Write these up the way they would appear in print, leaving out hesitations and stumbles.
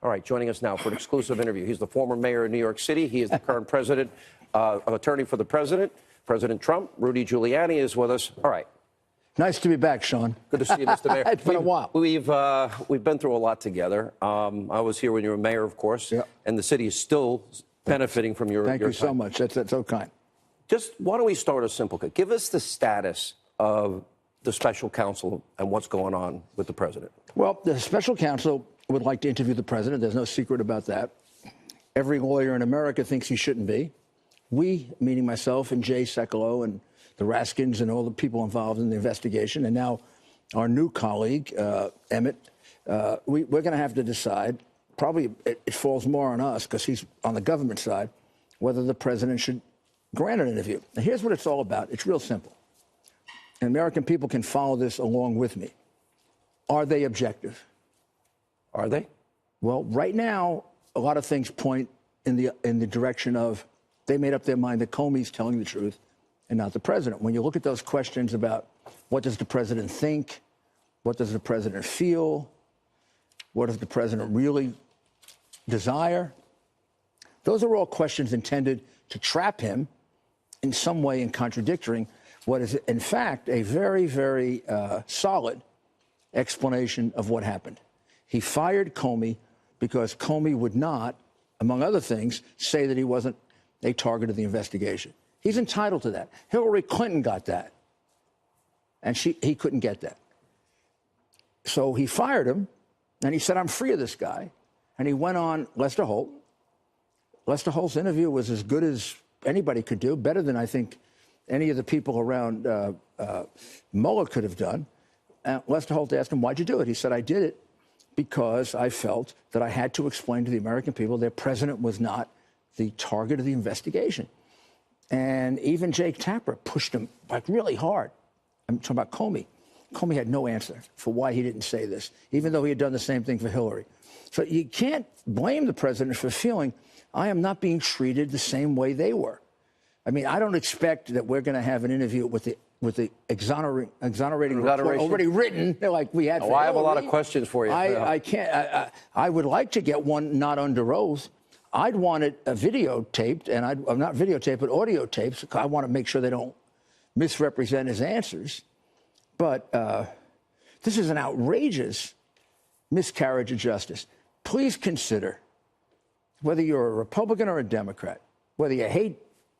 All right, joining us now for an exclusive interview. He's the former mayor of New York City. He is the current president, attorney for the president. President Trump. Rudy Giuliani is with us. All right. Nice to be back, Sean. Good to see you, Mr. Mayor. It's been a while. We've been through a lot together. I was here when you were mayor, of course, and the city is still benefiting from your Thank you time. so much. That's so kind. Just why don't we start a simple? Give us the status of the special counsel and what's going on with the president. Well, the special counsel would like to interview the president. There's no secret about that. Every lawyer in America thinks he shouldn't be. We, meaning myself and Jay Sekulow and the Raskins and all the people involved in the investigation, and now our new colleague, Emmett, we're going to have to decide, probably it falls more on us because he's on the government side, whether the president should grant an interview. Now, here's what it's all about. It's real simple. And American people can follow this along with me. Are they objective? Are they? Well, right now, a lot of things point in the direction of they made up their mind that Comey's telling the truth and not the president. When you look at those questions about what does the president think, what does the president feel, what does the president really desire, those are all questions intended to trap him in some way in contradicting what is, in fact, a very, very solid explanation of what happened. He fired Comey because Comey would not, among other things, say that he wasn't a target of the investigation. He's entitled to that. Hillary Clinton got that, and he couldn't get that. So he fired him, and he said, I'm free of this guy. And he went on Lester Holt. Lester Holt's interview was as good as anybody could do, better than I think any of the people around Mueller could have done. Lester Holt asked him, why'd you do it? He said, I did it because I felt that I had to explain to the American people their president was not the target of the investigation. And even Jake Tapper pushed him like really hard. I'm talking about Comey. Comey had no answer for why he didn't say this, even though he had done the same thing for Hillary. So you can't blame the president for feeling, I am not being treated the same way they were. I mean, I don't expect that we're going to have an interview with the exonerating report already written, like we had. Oh, I have a lot of questions for you. I can't. I would like to get one not under oath. I'd want it videotaped, and not videotaped, but audio tapes. I want to make sure they don't misrepresent his answers. But this is an outrageous miscarriage of justice. Please consider, whether you're a Republican or a Democrat, whether you hate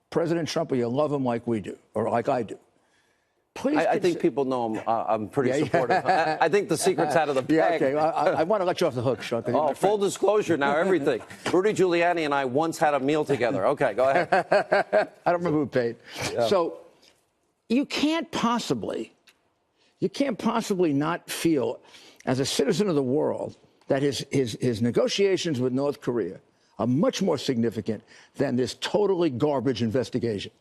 President Trump or you love him like we do, or like I do. I think people know I'm pretty supportive. I think the secret's out of the bag. Okay. I want to let you off the hook, Sean. Oh, full disclosure now, everything. Rudy Giuliani and I once had a meal together. Okay, go ahead. I don't remember who paid. Yeah. So you can't possibly not feel, as a citizen of the world, that his negotiations with North Korea are much more significant than this totally garbage investigation.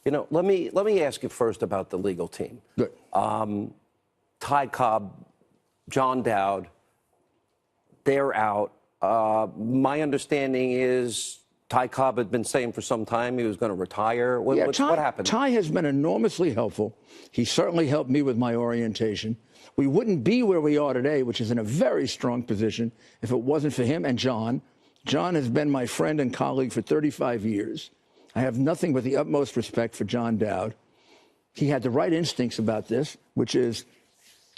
You know, let me ask you first about the legal team. Good. Ty Cobb, John Dowd, they're out. My understanding is Ty Cobb had been saying for some time he was going to retire. What happened? Ty has been enormously helpful. He certainly helped me with my orientation. We wouldn't be where we are today, which is in a very strong position, if it wasn't for him and John. John has been my friend and colleague for 35 years. I have nothing but the utmost respect for John Dowd. He had the right instincts about this, which is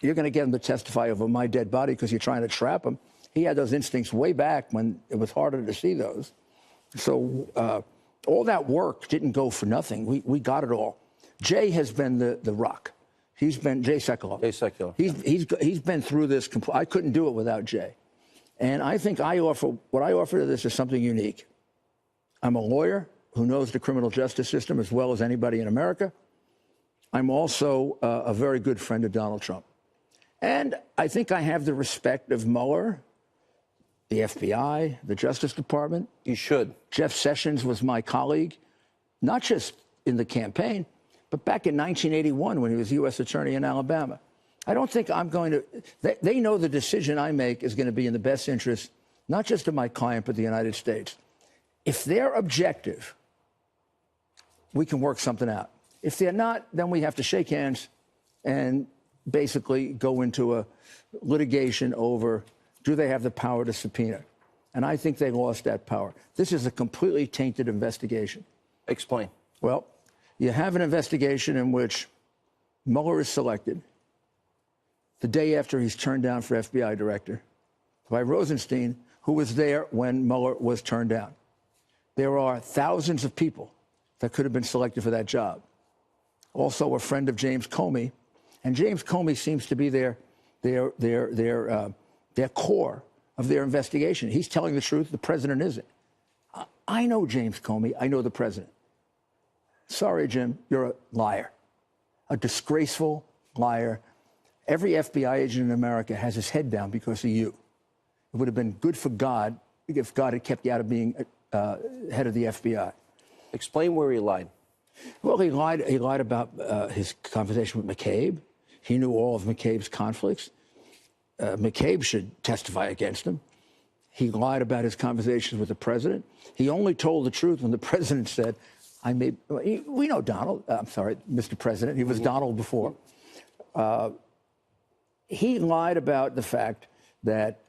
you're going to get him to testify over my dead body because you're trying to trap him. He had those instincts way back when it was harder to see those. So all that work didn't go for nothing. We got it all. Jay has been the rock. He's been Jay Sekulow. Jay Sekulow. He's been through this. I couldn't do it without Jay. And I think what I offer to this is something unique. I'm a lawyer who knows the criminal justice system as well as anybody in America. I'm also a very good friend of Donald Trump. And I think I have the respect of Mueller, the FBI, the Justice Department. You should. Jeff Sessions was my colleague, not just in the campaign, but back in 1981 when he was U.S. Attorney in Alabama. I don't think I'm going to... They know the decision I make is going to be in the best interest, not just of my client, but the United States. If they're objective, we can work something out. If they're not, then we have to shake hands and basically go into a litigation over, do they have the power to subpoena? And I think they lost that power. This is a completely tainted investigation. Explain. Well, you have an investigation in which Mueller is selected the day after he's turned down for FBI director by Rosenstein, who was there when Mueller was turned down. There are thousands of people that could have been selected for that job. Also, a friend of James Comey, and James Comey seems to be their core of their investigation. He's telling the truth. The president isn't. I know James Comey. I know the president. Sorry, Jim, you're a liar, a disgraceful liar. Every FBI agent in America has his head down because of you. It would have been good for God if God had kept you out of being head of the FBI. Explain where he lied. Well, he lied about his conversation with McCabe. He knew all of McCabe's conflicts. McCabe should testify against him. He lied about his conversations with the president. He only told the truth when the president said, we know Donald. I'm sorry, Mr. President. He was Donald before. He lied about the fact that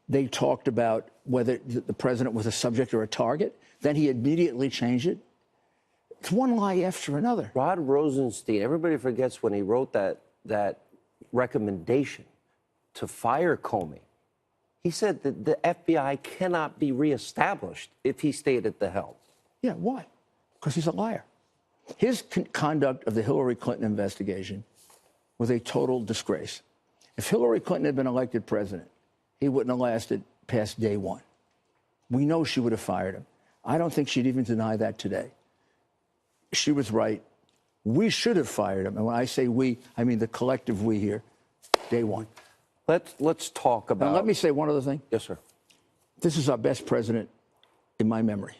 they talked about whether the president was a subject or a target. Then he immediately changed it. It's one lie after another. Rod Rosenstein, everybody forgets when he wrote that recommendation to fire Comey. He said that the FBI cannot be reestablished if he stayed at the helm. Yeah, why? Because he's a liar. His conduct of the Hillary Clinton investigation was a total disgrace. If Hillary Clinton had been elected president, he wouldn't have lasted past day one. We know she would have fired him. I don't think she'd even deny that today. She was right. We should have fired him. And when I say we, I mean the collective we here, day one. Let's talk about... Now, let me say one other thing. Yes, sir. This is our best president in my memory.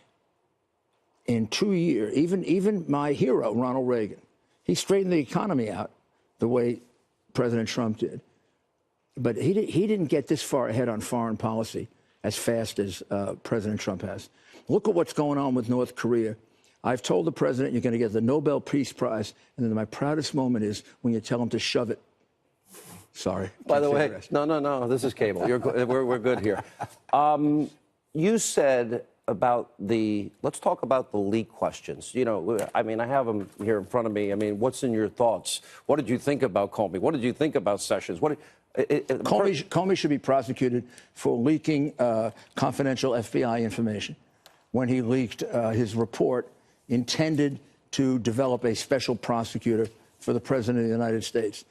In 2 years, even my hero, Ronald Reagan, he straightened the economy out the way President Trump did. But he didn't get this far ahead on foreign policy as fast as President Trump has. Look at what's going on with North Korea. I've told the president you're going to get the Nobel Peace Prize, and then my proudest moment is when you tell him to shove it. Sorry. By the way, no, this is cable. We're good here. You said about let's talk about the leak questions. You know, I mean, I have them here in front of me. I mean, what's in your thoughts? What did you think about Comey? What did you think about Sessions? Comey should be prosecuted for leaking confidential FBI information when he leaked his report intended to develop a special prosecutor for the President of the United States.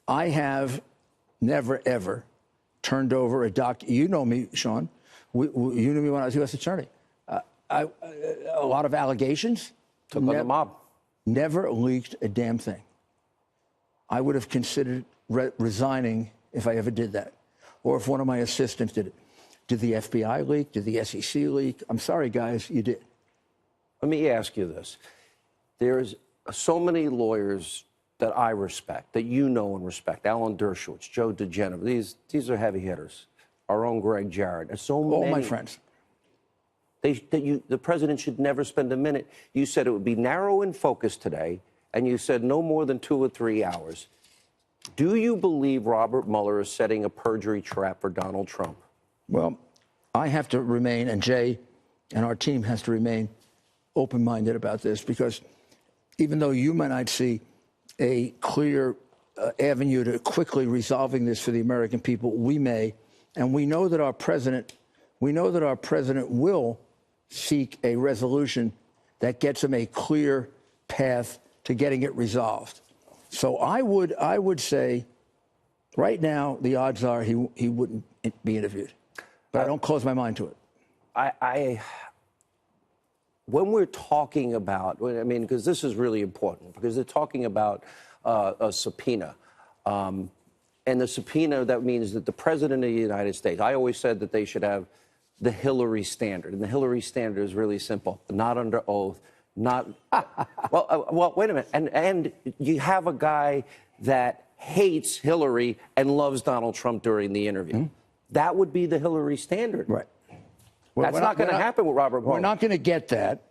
I have never, ever turned over a you know me, Sean. You knew me when I was U.S. Attorney. A lot of allegations. Took on the mob. Never leaked a damn thing. I would have considered resigning if I ever did that, or if one of my assistants did it. Did the FBI leak? Did the SEC leak? I'm sorry, guys, you did. Let me ask you this. There's so many lawyers that I respect, that you know and respect. Alan Dershowitz, Joe DeGeneres. These are heavy hitters. Our own Greg Jarrett. And so all many. my friends. The president should never spend a minute. You said it would be narrow in focus today, and you said no more than 2 or 3 hours. Do you believe Robert Mueller is setting a perjury trap for Donald Trump? Well, I have to remain, and Jay and our team has to remain open-minded about this, because even though you might not see a clear avenue to quickly resolving this for the American people, we may, and we know that our president will seek a resolution that gets him a clear path to getting it resolved. So I would say, right now, the odds are he wouldn't be interviewed. But I don't close my mind to it. When we're talking about, I mean, because this is really important, because they're talking about a subpoena. And the subpoena, that means that the president of the United States, I always said that they should have the Hillary standard. And the Hillary standard is really simple: not under oath, not, well, wait a minute. And you have a guy that hates Hillary and loves Donald Trump during the interview. Mm-hmm. That would be the Hillary standard. Right. That's not going to happen with Robert Mueller. We're not going to get that.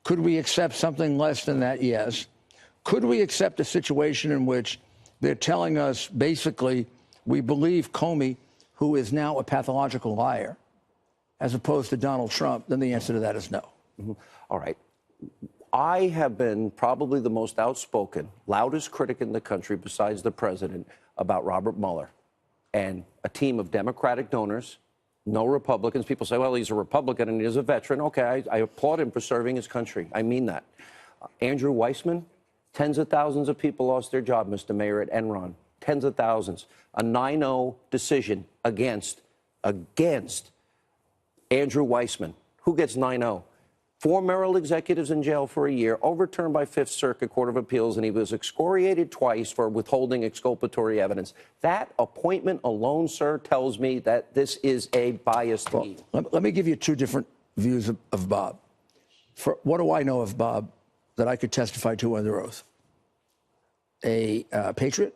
Could we accept something less than that? Yes. Could we accept a situation in which they're telling us, basically, we believe Comey, who is now a pathological liar, as opposed to Donald Trump, then the answer to that is no. All right. I have been probably the most outspoken, loudest critic in the country besides the president about Robert Mueller and a team of Democratic donors, no Republicans. People say, well, he's a Republican and he's a veteran. Okay, I applaud him for serving his country. I mean that. Andrew Weissman, tens of thousands of people lost their job, Mr. Mayor, at Enron. Tens of thousands. A 9-0 decision against Andrew Weissman. Who gets 9-0? 4 Merrill executives in jail for a year, overturned by Fifth Circuit Court of Appeals, and he was excoriated twice for withholding exculpatory evidence. That appointment alone, sir, tells me that this is a biased team. Let me give you two different views of Bob. What do I know of Bob that I could testify to under oath? A patriot,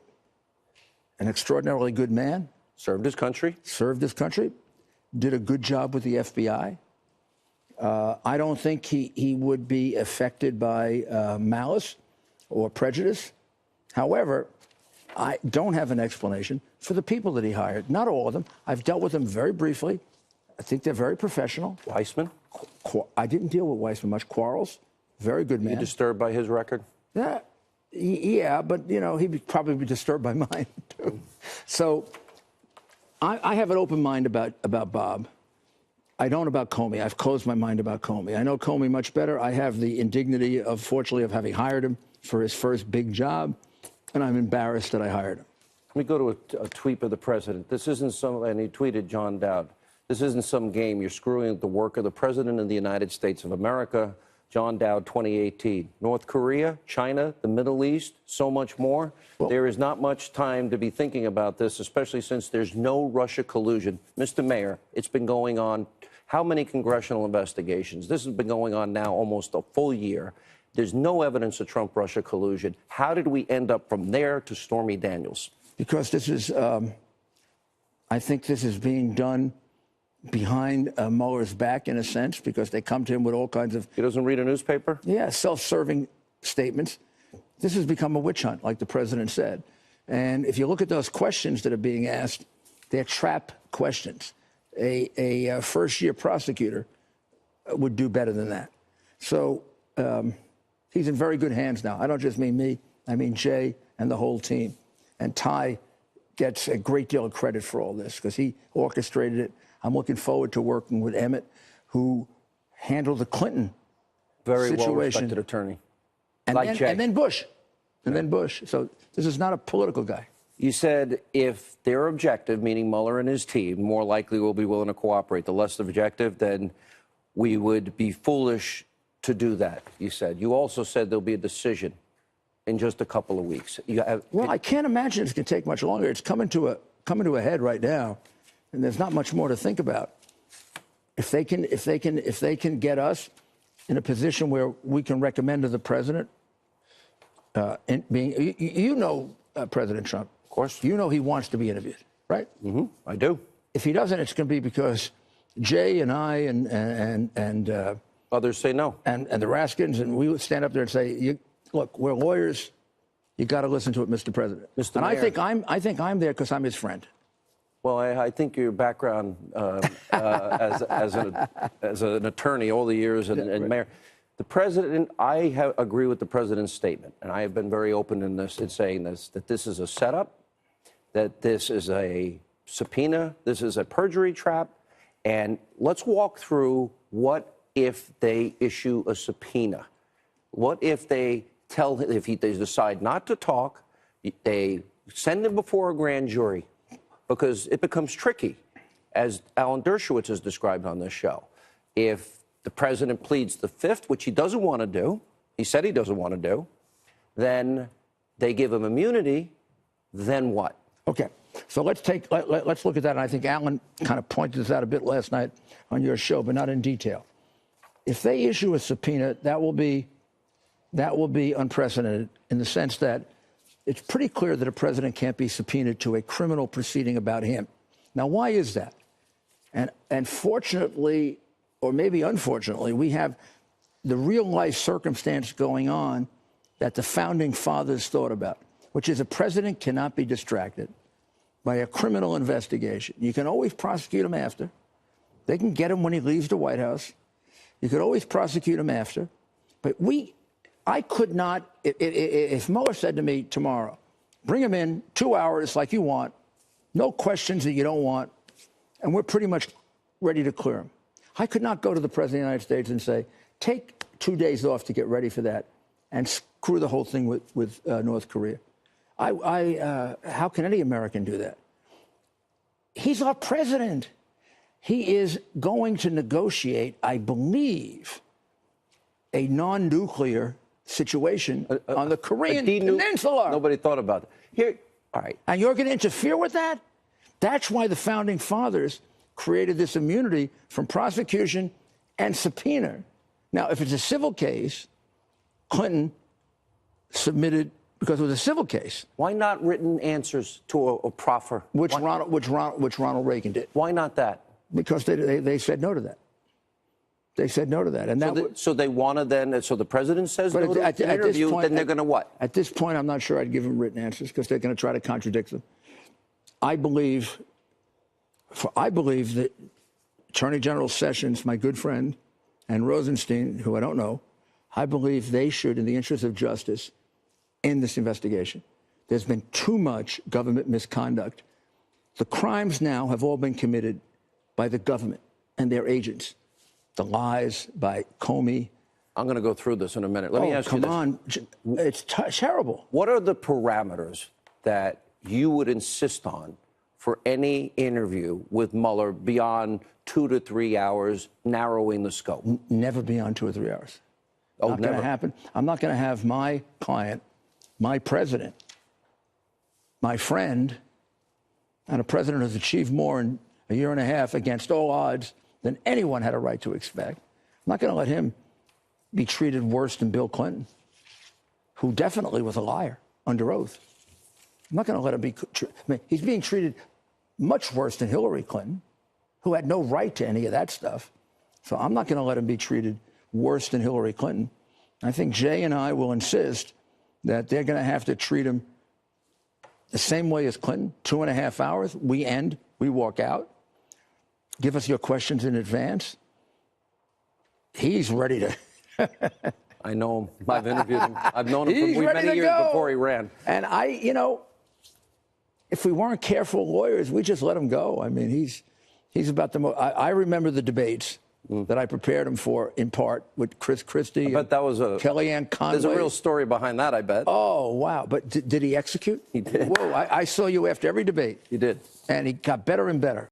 an extraordinarily good man. Served his country. Served his country. Did a good job with the FBI. I don't think he would be affected by malice or prejudice. However, I don't have an explanation for the people that he hired. Not all of them. I've dealt with them very briefly. I think they're very professional. Weissman? I didn't deal with Weissman much. Quarles, very good man. You disturbed by his record? Yeah, but, you know, he'd probably be disturbed by mine, too. So I have an open mind about Bob. I don't about Comey. I've closed my mind about Comey. I know Comey much better. I have the indignity, fortunately, of having hired him for his first big job, and I'm embarrassed that I hired him. Let me go to a tweet of the president. This isn't some, and he tweeted John Dowd, this isn't some game. You're screwing the work of the president of the United States of America. John Dowd, 2018. North Korea, China, the Middle East, so much more. Well, there is not much time to be thinking about this, especially since there's no Russia collusion. Mr. Mayor, it's been going on. How many congressional investigations? This has been going on now almost a full year. There's no evidence of Trump-Russia collusion. How did we end up from there to Stormy Daniels? Because this is, I think this is being done behind Mueller's back, in a sense, because they come to him with all kinds of... He doesn't read a newspaper? Yeah, self-serving statements. This has become a witch hunt, like the president said. And if you look at those questions that are being asked, they're trap questions. A first-year prosecutor would do better than that. So he's in very good hands now. I don't just mean me. I mean Jay and the whole team. And Ty gets a great deal of credit for all this because he orchestrated it. I'm looking forward to working with Emmett, who handled the Clinton very situation. Well-respected attorney. And, like Jay. And then Bush. And then Bush. So this is not a political guy. You said if they're objective, meaning Mueller and his team, more likely will be willing to cooperate. The less objective, then we would be foolish to do that, you said. You also said there'll be a decision in just a couple of weeks. Well, I can't imagine it's going to take much longer. It's coming to a head right now, and there's not much more to think about. If they can get us in a position where we can recommend to the president, President Trump. Of course. You know he wants to be interviewed, right? Mm-hmm. I do. If he doesn't, it's going to be because Jay and I and others say no. And the Raskins, and we would stand up there and say, look, we're lawyers. You got to listen to it, Mr. President. Mr. And Mayor. I think I'm there because I'm his friend. Well, I think your background as an attorney all the years and right. mayor. The president, I agree with the president's statement, and I have been very open in saying this, that this is a setup, that this is a subpoena, this is a perjury trap, and let's walk through what if they issue a subpoena. What if they they decide not to talk, they send him before a grand jury, because it becomes tricky, as Alan Dershowitz has described on this show. If the president pleads the fifth, which he doesn't want to do, he said he doesn't want to do, then they give him immunity, then what? Okay, so let's look at that, and I think Alan kind of pointed this out a bit last night on your show, but not in detail. If they issue a subpoena, that will be unprecedented in the sense that it's pretty clear that a president can't be subpoenaed to a criminal proceeding about him. Now, why is that? And fortunately, or maybe unfortunately, we have the real-life circumstance going on that the founding fathers thought about, which is a president cannot be distracted by a criminal investigation. You can always prosecute him after, They can get him when he leaves the White House. You could always prosecute him after. But I could not, if Mueller said to me tomorrow, bring him in 2 hours like you want, no questions that you don't want, and we're pretty much ready to clear him. I could not go to the President of the United States and say, take 2 days off to get ready for that and screw the whole thing with North Korea. How can any American do that? He's our president. He is going to negotiate, I believe, a non-nuclear situation on the Korean Peninsula. Nobody thought about it. Here, all right. And you're going to interfere with that? That's why the Founding Fathers created this immunity from prosecution and subpoena. Now, if it's a civil case, Clinton submitted, because it was a civil case. Why not written answers to a proffer? Which Ronald Reagan did. Why not that? Because they said no to that. They said no to that. And so they wanted then, so the president says no to the interview, then they're going to what? At this point, I'm not sure I'd give them written answers because they're going to try to contradict them. I believe that Attorney General Sessions, my good friend, and Rosenstein, who I don't know, I believe they should, in the interest of justice, end this investigation. There's been too much government misconduct. The crimes now have all been committed by the government and their agents. The lies by Comey. I'm going to go through this in a minute. Let me ask you this. Come on. It's terrible. What are the parameters that you would insist on for any interview with Mueller beyond 2 to 3 hours, narrowing the scope? Never beyond 2 or 3 hours. Oh, not going to happen. I'm not going to have my client, my president, my friend, and a president who's achieved more in a year and a half against all odds than anyone had a right to expect. I'm not going to let him be treated worse than Bill Clinton, who definitely was a liar under oath. I'm not going to let him be. He's being treated much worse than Hillary Clinton, who had no right to any of that stuff. So I'm not going to let him be treated worse than Hillary Clinton. I think Jay and I will insist that they're going to have to treat him the same way as Clinton. 2.5 hours, we end, we walk out. Give us your questions in advance. He's ready to. I know him. I've interviewed him. I've known him for many years before he ran. And if we weren't careful lawyers, we just let him go. I mean, he's about the most. I remember the debates that I prepared him for, in part, with Chris Christie. I bet that was Kellyanne Conway. There's a real story behind that, I bet. Oh, wow. But did he execute? He did. Whoa, I saw you after every debate. He did. And he got better and better.